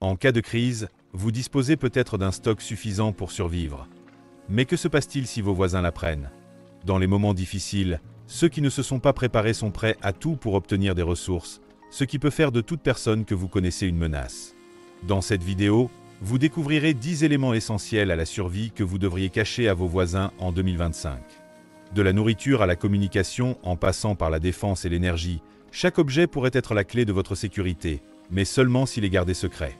En cas de crise, vous disposez peut-être d'un stock suffisant pour survivre. Mais que se passe-t-il si vos voisins l'apprennent? Dans les moments difficiles, ceux qui ne se sont pas préparés sont prêts à tout pour obtenir des ressources, ce qui peut faire de toute personne que vous connaissez une menace. Dans cette vidéo, vous découvrirez 10 éléments essentiels à la survie que vous devriez cacher à vos voisins en 2025. De la nourriture à la communication, en passant par la défense et l'énergie, chaque objet pourrait être la clé de votre sécurité, mais seulement s'il est gardé secret.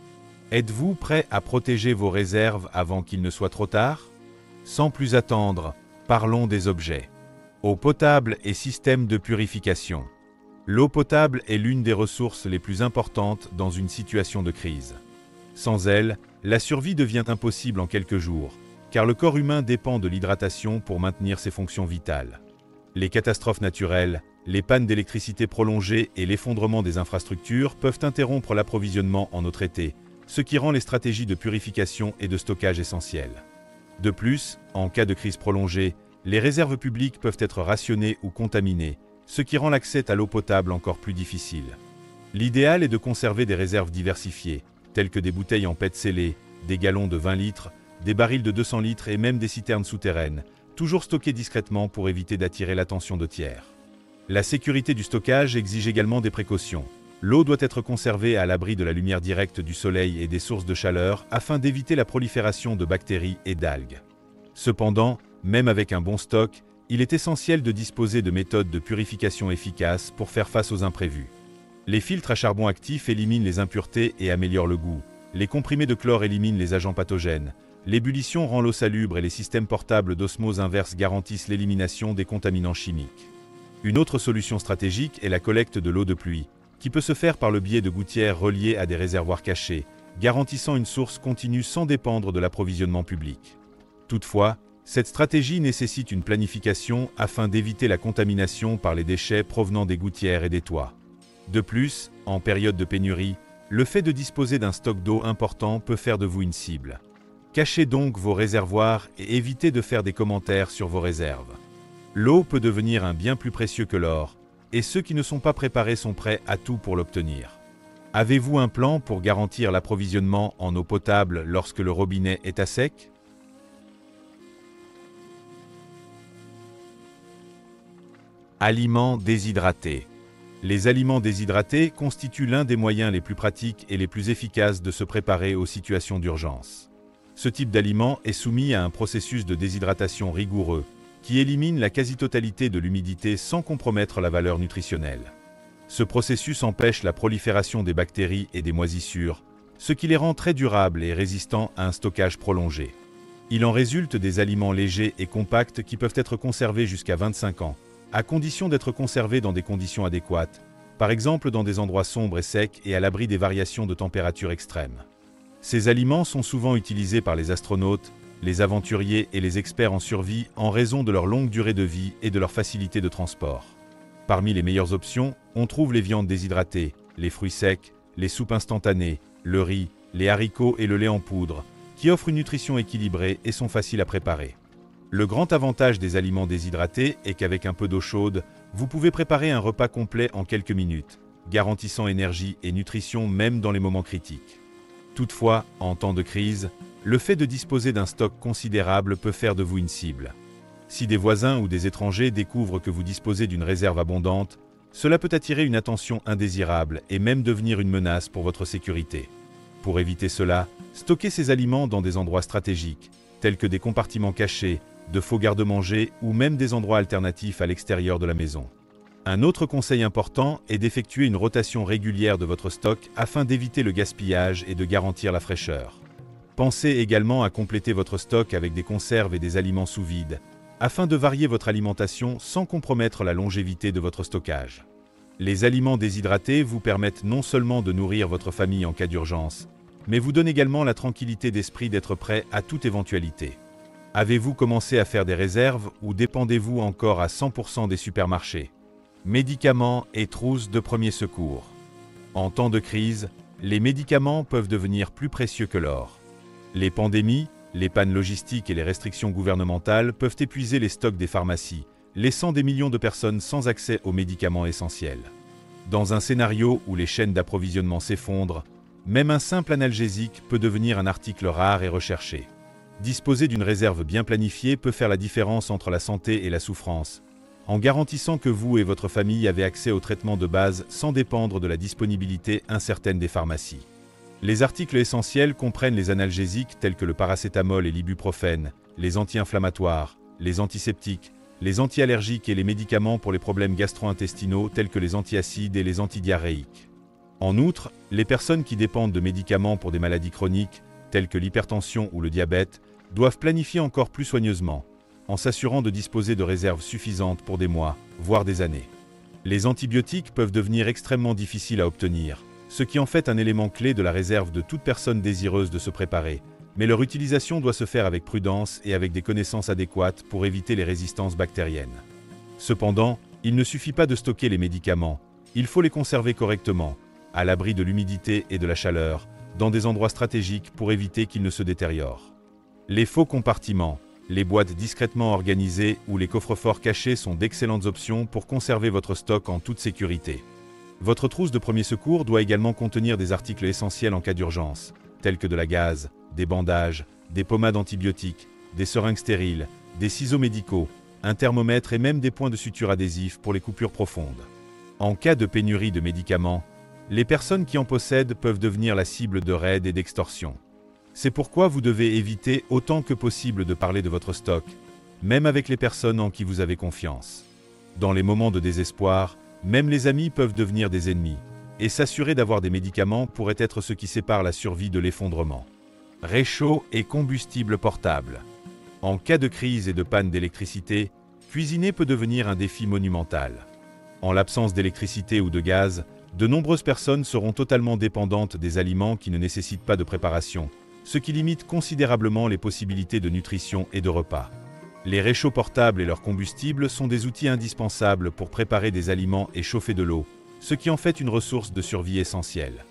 Êtes-vous prêt à protéger vos réserves avant qu'il ne soit trop tard? Sans plus attendre, parlons des objets. Eau potable et système de purification. L'eau potable est l'une des ressources les plus importantes dans une situation de crise. Sans elle, la survie devient impossible en quelques jours, car le corps humain dépend de l'hydratation pour maintenir ses fonctions vitales. Les catastrophes naturelles, les pannes d'électricité prolongées et l'effondrement des infrastructures peuvent interrompre l'approvisionnement en eau traitée, ce qui rend les stratégies de purification et de stockage essentielles. De plus, en cas de crise prolongée, les réserves publiques peuvent être rationnées ou contaminées, ce qui rend l'accès à l'eau potable encore plus difficile. L'idéal est de conserver des réserves diversifiées, telles que des bouteilles en PET scellées, des gallons de 20 litres, des barils de 200 litres et même des citernes souterraines, toujours stockées discrètement pour éviter d'attirer l'attention de tiers. La sécurité du stockage exige également des précautions. L'eau doit être conservée à l'abri de la lumière directe du soleil et des sources de chaleur afin d'éviter la prolifération de bactéries et d'algues. Cependant, même avec un bon stock, il est essentiel de disposer de méthodes de purification efficaces pour faire face aux imprévus. Les filtres à charbon actif éliminent les impuretés et améliorent le goût. Les comprimés de chlore éliminent les agents pathogènes. L'ébullition rend l'eau salubre et les systèmes portables d'osmose inverse garantissent l'élimination des contaminants chimiques. Une autre solution stratégique est la collecte de l'eau de pluie, qui peut se faire par le biais de gouttières reliées à des réservoirs cachés, garantissant une source continue sans dépendre de l'approvisionnement public. Toutefois, cette stratégie nécessite une planification afin d'éviter la contamination par les déchets provenant des gouttières et des toits. De plus, en période de pénurie, le fait de disposer d'un stock d'eau important peut faire de vous une cible. Cachez donc vos réservoirs et évitez de faire des commentaires sur vos réserves. L'eau peut devenir un bien plus précieux que l'or, et ceux qui ne sont pas préparés sont prêts à tout pour l'obtenir. Avez-vous un plan pour garantir l'approvisionnement en eau potable lorsque le robinet est à sec? Aliments déshydratés. Les aliments déshydratés constituent l'un des moyens les plus pratiques et les plus efficaces de se préparer aux situations d'urgence. Ce type d'aliment est soumis à un processus de déshydratation rigoureux, qui élimine la quasi-totalité de l'humidité sans compromettre la valeur nutritionnelle. Ce processus empêche la prolifération des bactéries et des moisissures, ce qui les rend très durables et résistants à un stockage prolongé. Il en résulte des aliments légers et compacts qui peuvent être conservés jusqu'à 25 ans, à condition d'être conservés dans des conditions adéquates, par exemple dans des endroits sombres et secs et à l'abri des variations de température extrêmes. Ces aliments sont souvent utilisés par les astronautes, les aventuriers et les experts en survie en raison de leur longue durée de vie et de leur facilité de transport. Parmi les meilleures options, on trouve les viandes déshydratées, les fruits secs, les soupes instantanées, le riz, les haricots et le lait en poudre, qui offrent une nutrition équilibrée et sont faciles à préparer. Le grand avantage des aliments déshydratés est qu'avec un peu d'eau chaude, vous pouvez préparer un repas complet en quelques minutes, garantissant énergie et nutrition même dans les moments critiques. Toutefois, en temps de crise, le fait de disposer d'un stock considérable peut faire de vous une cible. Si des voisins ou des étrangers découvrent que vous disposez d'une réserve abondante, cela peut attirer une attention indésirable et même devenir une menace pour votre sécurité. Pour éviter cela, stockez ces aliments dans des endroits stratégiques, tels que des compartiments cachés, de faux garde-manger ou même des endroits alternatifs à l'extérieur de la maison. Un autre conseil important est d'effectuer une rotation régulière de votre stock afin d'éviter le gaspillage et de garantir la fraîcheur. Pensez également à compléter votre stock avec des conserves et des aliments sous vide, afin de varier votre alimentation sans compromettre la longévité de votre stockage. Les aliments déshydratés vous permettent non seulement de nourrir votre famille en cas d'urgence, mais vous donnent également la tranquillité d'esprit d'être prêt à toute éventualité. Avez-vous commencé à faire des réserves ou dépendez-vous encore à 100% des supermarchés? Médicaments et trousses de premier secours. En temps de crise, les médicaments peuvent devenir plus précieux que l'or. Les pandémies, les pannes logistiques et les restrictions gouvernementales peuvent épuiser les stocks des pharmacies, laissant des millions de personnes sans accès aux médicaments essentiels. Dans un scénario où les chaînes d'approvisionnement s'effondrent, Même un simple analgésique peut devenir un article rare et recherché. Disposer d'une réserve bien planifiée peut faire la différence entre la santé et la souffrance, en garantissant que vous et votre famille avez accès aux traitements de base sans dépendre de la disponibilité incertaine des pharmacies. Les articles essentiels comprennent les analgésiques tels que le paracétamol et l'ibuprofène, les anti-inflammatoires, les antiseptiques, les anti-allergiques et les médicaments pour les problèmes gastro-intestinaux tels que les antiacides et les antidiarrhéiques. En outre, les personnes qui dépendent de médicaments pour des maladies chroniques, telles que l'hypertension ou le diabète, doivent planifier encore plus soigneusement, en s'assurant de disposer de réserves suffisantes pour des mois, voire des années. Les antibiotiques peuvent devenir extrêmement difficiles à obtenir, ce qui en fait un élément clé de la réserve de toute personne désireuse de se préparer, mais leur utilisation doit se faire avec prudence et avec des connaissances adéquates pour éviter les résistances bactériennes. Cependant, il ne suffit pas de stocker les médicaments, il faut les conserver correctement, à l'abri de l'humidité et de la chaleur, dans des endroits stratégiques pour éviter qu'ils ne se détériorent. Les faux compartiments, les boîtes discrètement organisées ou les coffres-forts cachés sont d'excellentes options pour conserver votre stock en toute sécurité. Votre trousse de premier secours doit également contenir des articles essentiels en cas d'urgence, tels que de la gaze, des bandages, des pommades antibiotiques, des seringues stériles, des ciseaux médicaux, un thermomètre et même des points de suture adhésifs pour les coupures profondes. En cas de pénurie de médicaments, les personnes qui en possèdent peuvent devenir la cible de raids et d'extorsions. C'est pourquoi vous devez éviter autant que possible de parler de votre stock, même avec les personnes en qui vous avez confiance. Dans les moments de désespoir, même les amis peuvent devenir des ennemis, et s'assurer d'avoir des médicaments pourrait être ce qui sépare la survie de l'effondrement. Réchaud et combustible portable. En cas de crise et de panne d'électricité, cuisiner peut devenir un défi monumental. En l'absence d'électricité ou de gaz, de nombreuses personnes seront totalement dépendantes des aliments qui ne nécessitent pas de préparation, ce qui limite considérablement les possibilités de nutrition et de repas. Les réchauds portables et leur combustible sont des outils indispensables pour préparer des aliments et chauffer de l'eau, ce qui en fait une ressource de survie essentielle.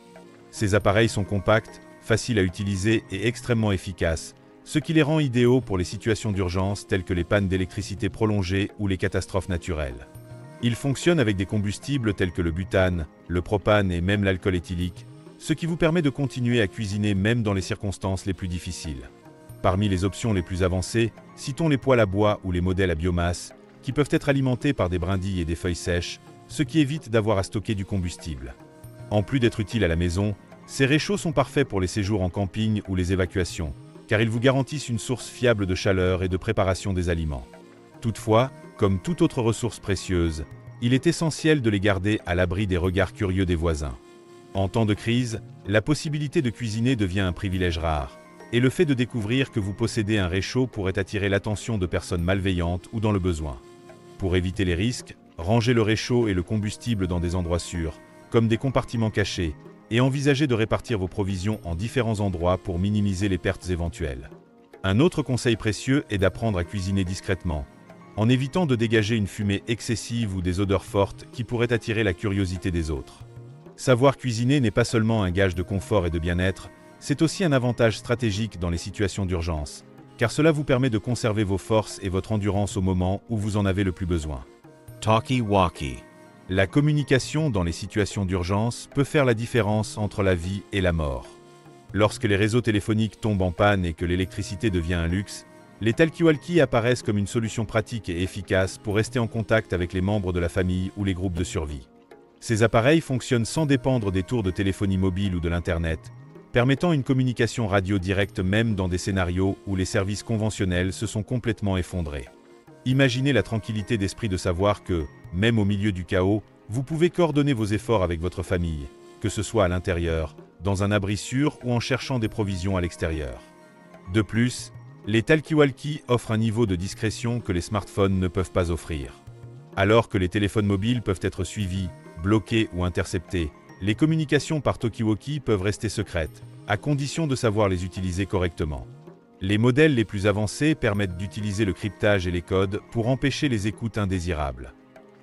Ces appareils sont compacts, faciles à utiliser et extrêmement efficaces, ce qui les rend idéaux pour les situations d'urgence telles que les pannes d'électricité prolongées ou les catastrophes naturelles. Ils fonctionnent avec des combustibles tels que le butane, le propane et même l'alcool éthylique, ce qui vous permet de continuer à cuisiner même dans les circonstances les plus difficiles. Parmi les options les plus avancées, citons les poêles à bois ou les modèles à biomasse, qui peuvent être alimentés par des brindilles et des feuilles sèches, ce qui évite d'avoir à stocker du combustible. En plus d'être utiles à la maison, ces réchauds sont parfaits pour les séjours en camping ou les évacuations, car ils vous garantissent une source fiable de chaleur et de préparation des aliments. Toutefois, comme toute autre ressource précieuse, il est essentiel de les garder à l'abri des regards curieux des voisins. En temps de crise, la possibilité de cuisiner devient un privilège rare, et le fait de découvrir que vous possédez un réchaud pourrait attirer l'attention de personnes malveillantes ou dans le besoin. Pour éviter les risques, rangez le réchaud et le combustible dans des endroits sûrs, comme des compartiments cachés, et envisagez de répartir vos provisions en différents endroits pour minimiser les pertes éventuelles. Un autre conseil précieux est d'apprendre à cuisiner discrètement, en évitant de dégager une fumée excessive ou des odeurs fortes qui pourraient attirer la curiosité des autres. Savoir cuisiner n'est pas seulement un gage de confort et de bien-être, c'est aussi un avantage stratégique dans les situations d'urgence, car cela vous permet de conserver vos forces et votre endurance au moment où vous en avez le plus besoin. Talkie-walkie. La communication dans les situations d'urgence peut faire la différence entre la vie et la mort. Lorsque les réseaux téléphoniques tombent en panne et que l'électricité devient un luxe, les talkie-walkie apparaissent comme une solution pratique et efficace pour rester en contact avec les membres de la famille ou les groupes de survie. Ces appareils fonctionnent sans dépendre des tours de téléphonie mobile ou de l'Internet, permettant une communication radio directe même dans des scénarios où les services conventionnels se sont complètement effondrés. Imaginez la tranquillité d'esprit de savoir que, même au milieu du chaos, vous pouvez coordonner vos efforts avec votre famille, que ce soit à l'intérieur, dans un abri sûr ou en cherchant des provisions à l'extérieur. De plus, les talkie-walkie offrent un niveau de discrétion que les smartphones ne peuvent pas offrir. Alors que les téléphones mobiles peuvent être suivis, bloqués ou interceptés, les communications par talkie-walkie peuvent rester secrètes, à condition de savoir les utiliser correctement. Les modèles les plus avancés permettent d'utiliser le cryptage et les codes pour empêcher les écoutes indésirables.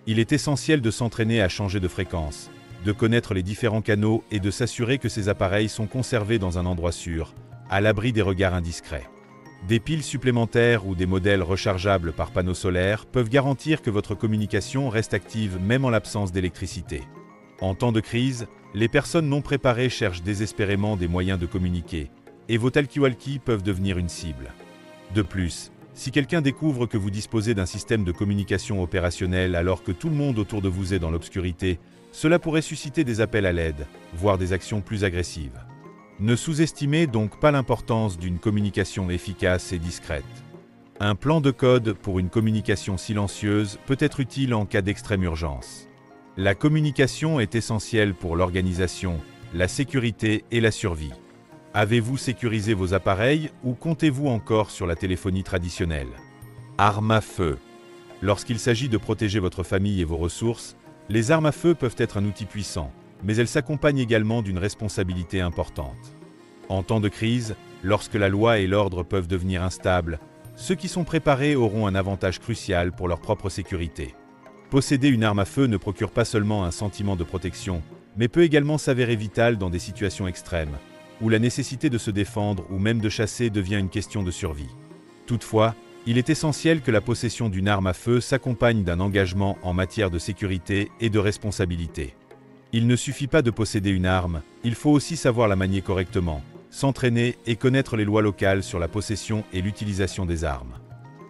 Il est essentiel de s'entraîner à changer de fréquence, de connaître les différents canaux et de s'assurer que ces appareils sont conservés dans un endroit sûr, à l'abri des regards indiscrets. Des piles supplémentaires ou des modèles rechargeables par panneaux solaires peuvent garantir que votre communication reste active même en l'absence d'électricité. En temps de crise, Les personnes non préparées cherchent désespérément des moyens de communiquer, et vos talkie-walkie peuvent devenir une cible. De plus, si quelqu'un découvre que vous disposez d'un système de communication opérationnel alors que tout le monde autour de vous est dans l'obscurité, cela pourrait susciter des appels à l'aide, voire des actions plus agressives. Ne sous-estimez donc pas l'importance d'une communication efficace et discrète. Un plan de code pour une communication silencieuse peut être utile en cas d'extrême urgence. La communication est essentielle pour l'organisation, la sécurité et la survie. Avez-vous sécurisé vos appareils ou comptez-vous encore sur la téléphonie traditionnelle? Armes à feu. Lorsqu'il s'agit de protéger votre famille et vos ressources, les armes à feu peuvent être un outil puissant, mais elles s'accompagnent également d'une responsabilité importante. En temps de crise, lorsque la loi et l'ordre peuvent devenir instables, ceux qui sont préparés auront un avantage crucial pour leur propre sécurité. Posséder une arme à feu ne procure pas seulement un sentiment de protection, mais peut également s'avérer vital dans des situations extrêmes, où la nécessité de se défendre ou même de chasser devient une question de survie. Toutefois, il est essentiel que la possession d'une arme à feu s'accompagne d'un engagement en matière de sécurité et de responsabilité. Il ne suffit pas de posséder une arme, il faut aussi savoir la manier correctement, s'entraîner et connaître les lois locales sur la possession et l'utilisation des armes.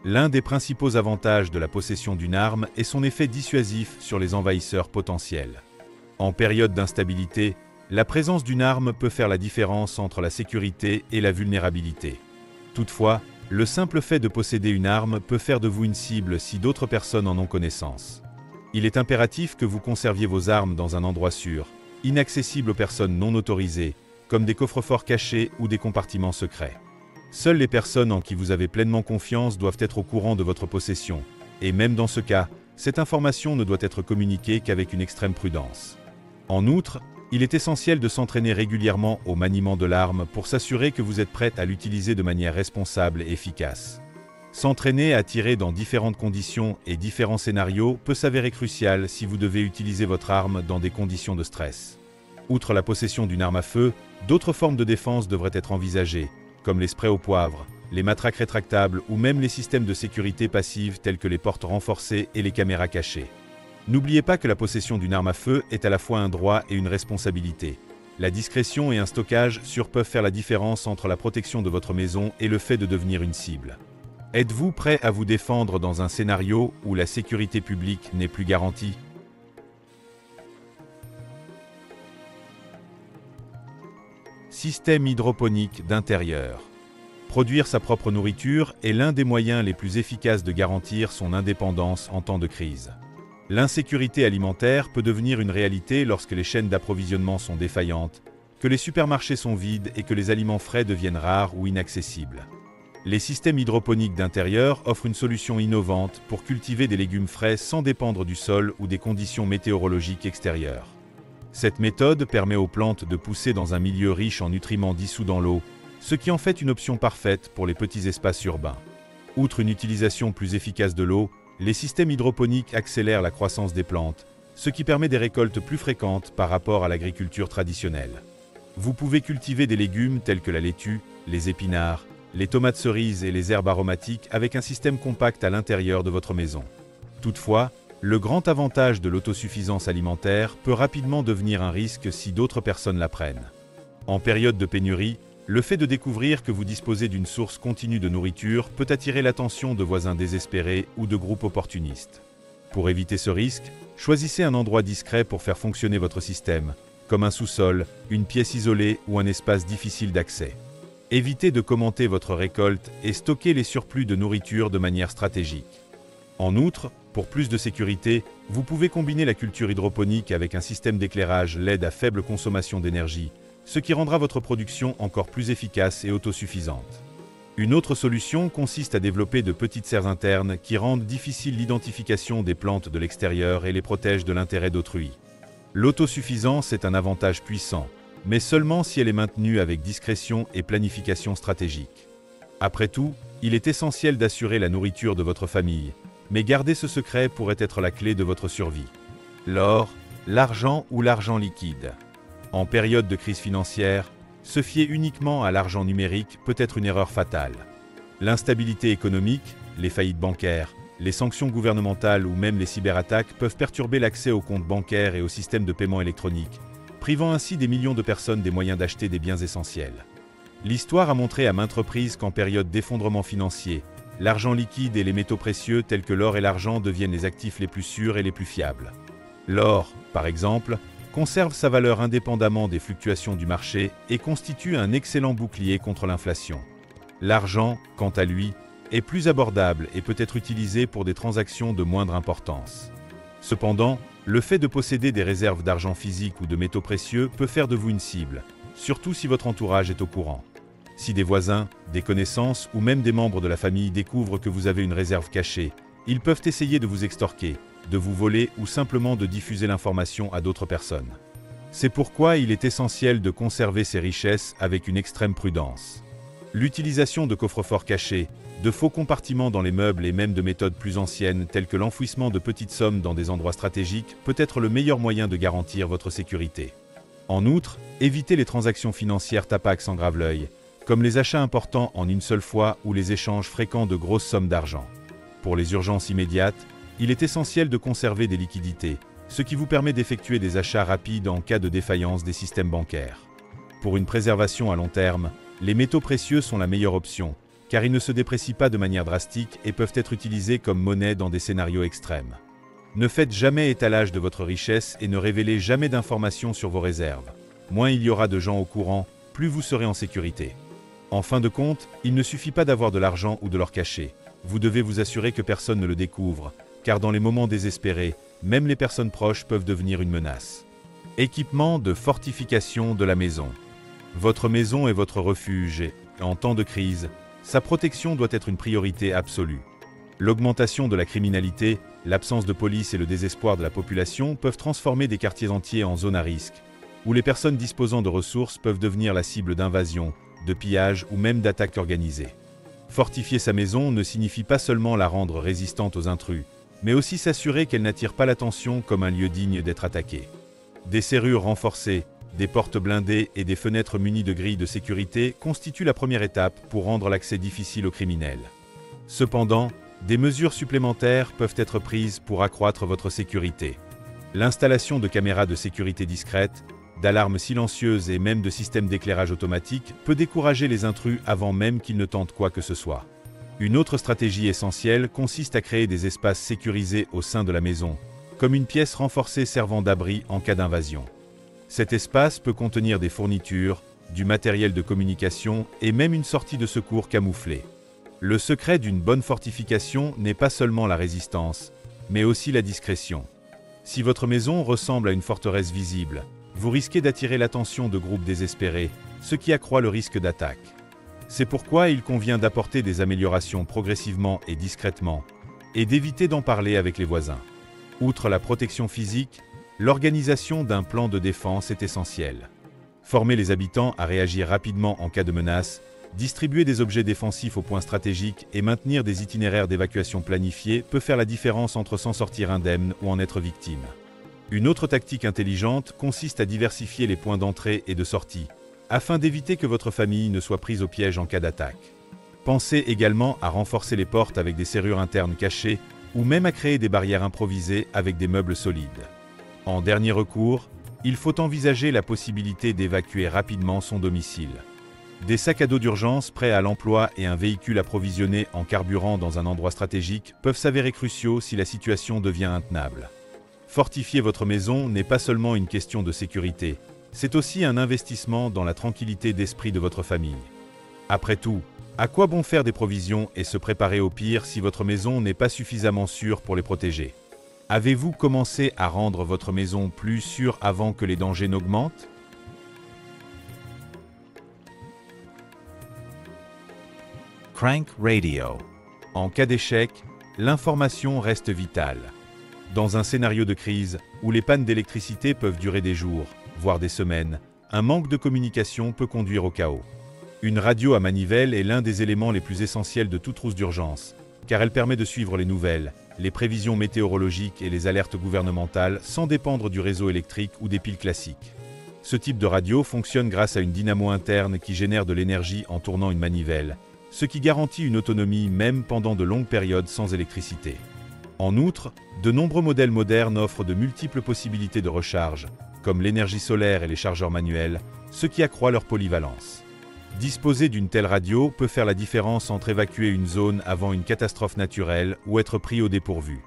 L'un des principaux avantages de la possession d'une arme est son effet dissuasif sur les envahisseurs potentiels. En période d'instabilité, la présence d'une arme peut faire la différence entre la sécurité et la vulnérabilité. Toutefois, le simple fait de posséder une arme peut faire de vous une cible si d'autres personnes en ont connaissance. Il est impératif que vous conserviez vos armes dans un endroit sûr, inaccessible aux personnes non autorisées, comme des coffres-forts cachés ou des compartiments secrets. Seules les personnes en qui vous avez pleinement confiance doivent être au courant de votre possession, et même dans ce cas, cette information ne doit être communiquée qu'avec une extrême prudence. En outre, il est essentiel de s'entraîner régulièrement au maniement de l'arme pour s'assurer que vous êtes prêt à l'utiliser de manière responsable et efficace. S'entraîner à tirer dans différentes conditions et différents scénarios peut s'avérer crucial si vous devez utiliser votre arme dans des conditions de stress. Outre la possession d'une arme à feu, d'autres formes de défense devraient être envisagées, comme les sprays au poivre, les matraques rétractables ou même les systèmes de sécurité passive tels que les portes renforcées et les caméras cachées. N'oubliez pas que la possession d'une arme à feu est à la fois un droit et une responsabilité. La discrétion et un stockage sûr peuvent faire la différence entre la protection de votre maison et le fait de devenir une cible. Êtes-vous prêt à vous défendre dans un scénario où la sécurité publique n'est plus garantie? Système hydroponique d'intérieur. Produire sa propre nourriture est l'un des moyens les plus efficaces de garantir son indépendance en temps de crise. L'insécurité alimentaire peut devenir une réalité lorsque les chaînes d'approvisionnement sont défaillantes, que les supermarchés sont vides et que les aliments frais deviennent rares ou inaccessibles. Les systèmes hydroponiques d'intérieur offrent une solution innovante pour cultiver des légumes frais sans dépendre du sol ou des conditions météorologiques extérieures. Cette méthode permet aux plantes de pousser dans un milieu riche en nutriments dissous dans l'eau, ce qui en fait une option parfaite pour les petits espaces urbains. Outre une utilisation plus efficace de l'eau, les systèmes hydroponiques accélèrent la croissance des plantes, ce qui permet des récoltes plus fréquentes par rapport à l'agriculture traditionnelle. Vous pouvez cultiver des légumes tels que la laitue, les épinards, les tomates cerises et les herbes aromatiques avec un système compact à l'intérieur de votre maison. Toutefois, le grand avantage de l'autosuffisance alimentaire peut rapidement devenir un risque si d'autres personnes la prennent. En période de pénurie, le fait de découvrir que vous disposez d'une source continue de nourriture peut attirer l'attention de voisins désespérés ou de groupes opportunistes. Pour éviter ce risque, choisissez un endroit discret pour faire fonctionner votre système, comme un sous-sol, une pièce isolée ou un espace difficile d'accès. Évitez de commenter votre récolte et stockez les surplus de nourriture de manière stratégique. En outre, pour plus de sécurité, vous pouvez combiner la culture hydroponique avec un système d'éclairage LED à faible consommation d'énergie, ce qui rendra votre production encore plus efficace et autosuffisante. Une autre solution consiste à développer de petites serres internes qui rendent difficile l'identification des plantes de l'extérieur et les protègent de l'intérêt d'autrui. L'autosuffisance est un avantage puissant, mais seulement si elle est maintenue avec discrétion et planification stratégique. Après tout, il est essentiel d'assurer la nourriture de votre famille, mais garder ce secret pourrait être la clé de votre survie. L'or, l'argent ou l'argent liquide. En période de crise financière, se fier uniquement à l'argent numérique peut être une erreur fatale. L'instabilité économique, les faillites bancaires, les sanctions gouvernementales ou même les cyberattaques peuvent perturber l'accès aux comptes bancaires et aux systèmes de paiement électronique. privant ainsi des millions de personnes des moyens d'acheter des biens essentiels. L'histoire a montré à maintes reprises qu'en période d'effondrement financier, l'argent liquide et les métaux précieux tels que l'or et l'argent deviennent les actifs les plus sûrs et les plus fiables. L'or, par exemple, conserve sa valeur indépendamment des fluctuations du marché et constitue un excellent bouclier contre l'inflation. L'argent, quant à lui, est plus abordable et peut être utilisé pour des transactions de moindre importance. Cependant, le fait de posséder des réserves d'argent physique ou de métaux précieux peut faire de vous une cible, surtout si votre entourage est au courant. Si des voisins, des connaissances ou même des membres de la famille découvrent que vous avez une réserve cachée, ils peuvent essayer de vous extorquer, de vous voler ou simplement de diffuser l'information à d'autres personnes. C'est pourquoi il est essentiel de conserver ces richesses avec une extrême prudence. L'utilisation de coffres-forts cachés, de faux compartiments dans les meubles et même de méthodes plus anciennes telles que l'enfouissement de petites sommes dans des endroits stratégiques peut être le meilleur moyen de garantir votre sécurité. En outre, évitez les transactions financières tapax en grave l'œil, comme les achats importants en une seule fois ou les échanges fréquents de grosses sommes d'argent. Pour les urgences immédiates, il est essentiel de conserver des liquidités, ce qui vous permet d'effectuer des achats rapides en cas de défaillance des systèmes bancaires. Pour une préservation à long terme, les métaux précieux sont la meilleure option, car ils ne se déprécient pas de manière drastique et peuvent être utilisés comme monnaie dans des scénarios extrêmes. Ne faites jamais étalage de votre richesse et ne révélez jamais d'informations sur vos réserves. Moins il y aura de gens au courant, plus vous serez en sécurité. En fin de compte, il ne suffit pas d'avoir de l'argent ou de l'or caché. Vous devez vous assurer que personne ne le découvre, car dans les moments désespérés, même les personnes proches peuvent devenir une menace. Équipement de fortification de la maison. Votre maison est votre refuge et, en temps de crise, sa protection doit être une priorité absolue. L'augmentation de la criminalité, l'absence de police et le désespoir de la population peuvent transformer des quartiers entiers en zones à risque, où les personnes disposant de ressources peuvent devenir la cible d'invasions, de pillages ou même d'attaques organisées. Fortifier sa maison ne signifie pas seulement la rendre résistante aux intrus, mais aussi s'assurer qu'elle n'attire pas l'attention comme un lieu digne d'être attaqué. Des serrures renforcées, des portes blindées et des fenêtres munies de grilles de sécurité constituent la première étape pour rendre l'accès difficile aux criminels. Cependant, des mesures supplémentaires peuvent être prises pour accroître votre sécurité. L'installation de caméras de sécurité discrètes, d'alarmes silencieuses et même de systèmes d'éclairage automatique peut décourager les intrus avant même qu'ils ne tentent quoi que ce soit. Une autre stratégie essentielle consiste à créer des espaces sécurisés au sein de la maison, comme une pièce renforcée servant d'abri en cas d'invasion. Cet espace peut contenir des fournitures, du matériel de communication et même une sortie de secours camouflée. Le secret d'une bonne fortification n'est pas seulement la résistance, mais aussi la discrétion. Si votre maison ressemble à une forteresse visible, vous risquez d'attirer l'attention de groupes désespérés, ce qui accroît le risque d'attaque. C'est pourquoi il convient d'apporter des améliorations progressivement et discrètement, et d'éviter d'en parler avec les voisins. Outre la protection physique, l'organisation d'un plan de défense est essentielle. Former les habitants à réagir rapidement en cas de menace, distribuer des objets défensifs aux points stratégiques et maintenir des itinéraires d'évacuation planifiés peut faire la différence entre s'en sortir indemne ou en être victime. Une autre tactique intelligente consiste à diversifier les points d'entrée et de sortie, afin d'éviter que votre famille ne soit prise au piège en cas d'attaque. Pensez également à renforcer les portes avec des serrures internes cachées ou même à créer des barrières improvisées avec des meubles solides. En dernier recours, il faut envisager la possibilité d'évacuer rapidement son domicile. Des sacs à dos d'urgence prêts à l'emploi et un véhicule approvisionné en carburant dans un endroit stratégique peuvent s'avérer cruciaux si la situation devient intenable. Fortifier votre maison n'est pas seulement une question de sécurité, c'est aussi un investissement dans la tranquillité d'esprit de votre famille. Après tout, à quoi bon faire des provisions et se préparer au pire si votre maison n'est pas suffisamment sûre pour les protéger? Avez-vous commencé à rendre votre maison plus sûre avant que les dangers n'augmentent? Crank Radio. En cas d'échec, l'information reste vitale. Dans un scénario de crise, où les pannes d'électricité peuvent durer des jours, voire des semaines, un manque de communication peut conduire au chaos. Une radio à manivelle est l'un des éléments les plus essentiels de toute trousse d'urgence, car elle permet de suivre les nouvelles, les prévisions météorologiques et les alertes gouvernementales sans dépendre du réseau électrique ou des piles classiques. Ce type de radio fonctionne grâce à une dynamo interne qui génère de l'énergie en tournant une manivelle, ce qui garantit une autonomie même pendant de longues périodes sans électricité. En outre, de nombreux modèles modernes offrent de multiples possibilités de recharge, comme l'énergie solaire et les chargeurs manuels, ce qui accroît leur polyvalence. Disposer d'une telle radio peut faire la différence entre évacuer une zone avant une catastrophe naturelle ou être pris au dépourvu.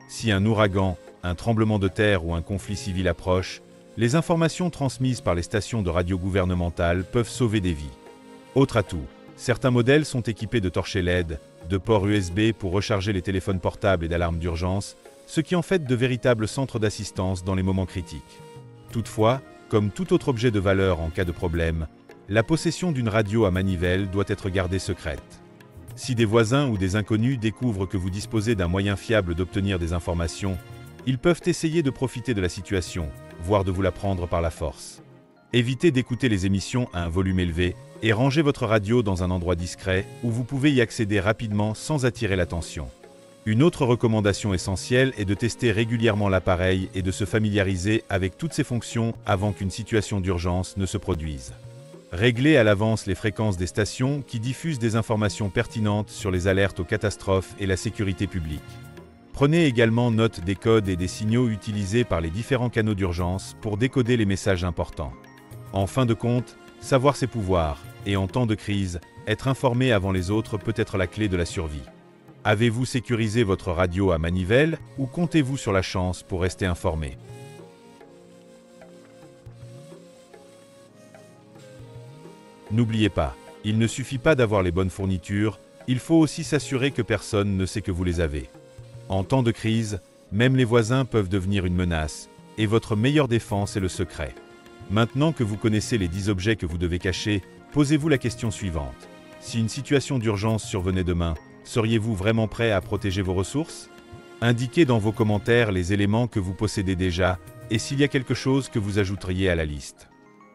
Si un ouragan, un tremblement de terre ou un conflit civil approche, les informations transmises par les stations de radio gouvernementales peuvent sauver des vies. Autre atout, certains modèles sont équipés de torchers LED, de ports USB pour recharger les téléphones portables et d'alarmes d'urgence, ce qui en fait de véritables centres d'assistance dans les moments critiques. Toutefois, comme tout autre objet de valeur en cas de problème, la possession d'une radio à manivelle doit être gardée secrète. Si des voisins ou des inconnus découvrent que vous disposez d'un moyen fiable d'obtenir des informations, ils peuvent essayer de profiter de la situation, voire de vous la prendre par la force. Évitez d'écouter les émissions à un volume élevé et rangez votre radio dans un endroit discret où vous pouvez y accéder rapidement sans attirer l'attention. Une autre recommandation essentielle est de tester régulièrement l'appareil et de se familiariser avec toutes ses fonctions avant qu'une situation d'urgence ne se produise. Réglez à l'avance les fréquences des stations qui diffusent des informations pertinentes sur les alertes aux catastrophes et la sécurité publique. Prenez également note des codes et des signaux utilisés par les différents canaux d'urgence pour décoder les messages importants. En fin de compte, savoir ses pouvoirs et en temps de crise, être informé avant les autres peut être la clé de la survie. Avez-vous sécurisé votre radio à manivelle ou comptez-vous sur la chance pour rester informé? N'oubliez pas, il ne suffit pas d'avoir les bonnes fournitures, il faut aussi s'assurer que personne ne sait que vous les avez. En temps de crise, même les voisins peuvent devenir une menace, et votre meilleure défense est le secret. Maintenant que vous connaissez les 10 objets que vous devez cacher, posez-vous la question suivante. Si une situation d'urgence survenait demain, seriez-vous vraiment prêt à protéger vos ressources? Indiquez dans vos commentaires les éléments que vous possédez déjà et s'il y a quelque chose que vous ajouteriez à la liste.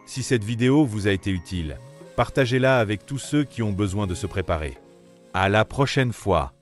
Si cette vidéo vous a été utile, partagez-la avec tous ceux qui ont besoin de se préparer. À la prochaine fois!